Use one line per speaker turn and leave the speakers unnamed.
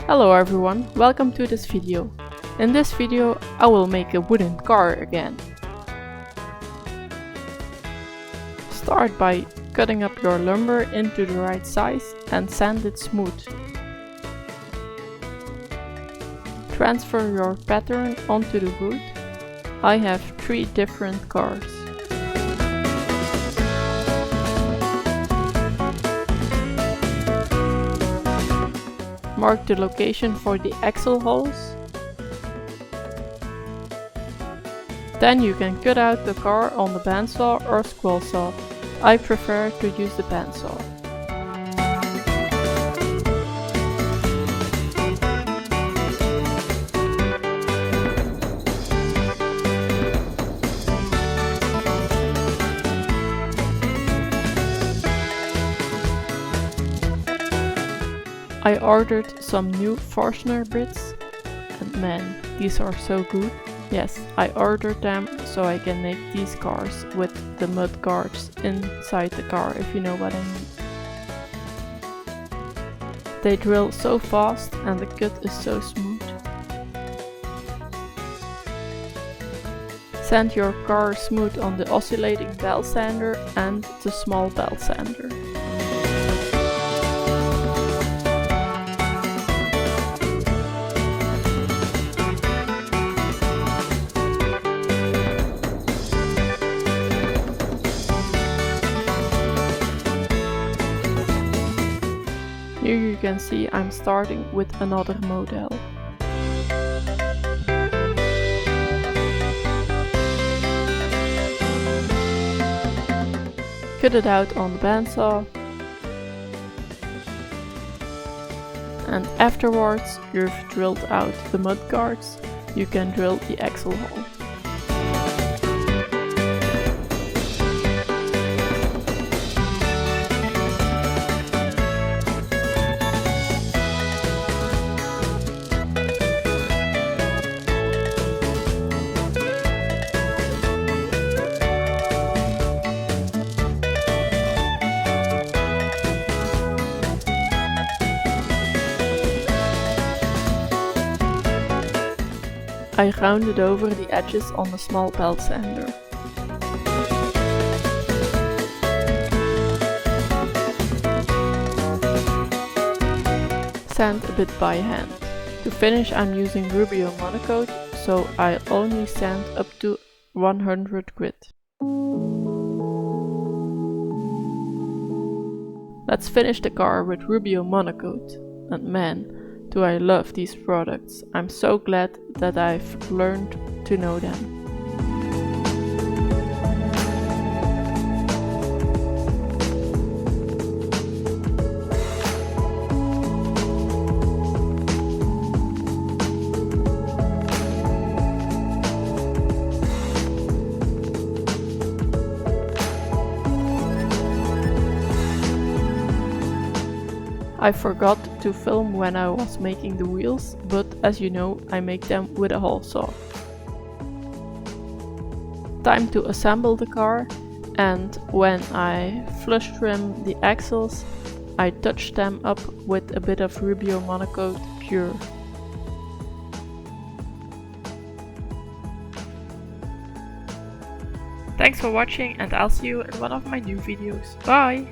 Hello everyone, welcome to this video. In this video I will make a wooden car again. Start by cutting up your lumber into the right size and sand it smooth. Transfer your pattern onto the wood. I have 3 different cars. Mark the location for the axle holes. Then you can cut out the car on the bandsaw or scroll saw. I prefer to use the bandsaw. I ordered some new forstner bits and man, these are so good. Yes, I ordered them so I can make these cars with the mudguards inside the car, if you know what I mean. They drill so fast and the cut is so smooth. Sand your car smooth on the oscillating belt sander and the small belt sander. Here you can see I'm starting with another model. Cut it out on the bandsaw. And afterwards you've drilled out the mudguards, you can drill the axle hole. I rounded over the edges on the small belt sander. Sand a bit by hand. To finish I'm using Rubio Monocoat, so I only sand up to 100 grit. Let's finish the car with Rubio Monocoat. And man, do I love these products. I'm so glad that I've learned to know them. I forgot to film when I was making the wheels, but as you know, I make them with a hole saw. Time to assemble the car, and when I flush trim the axles, I touch them up with a bit of Rubio Monocoat Pure. Thanks for watching and I'll see you in one of my new videos. Bye!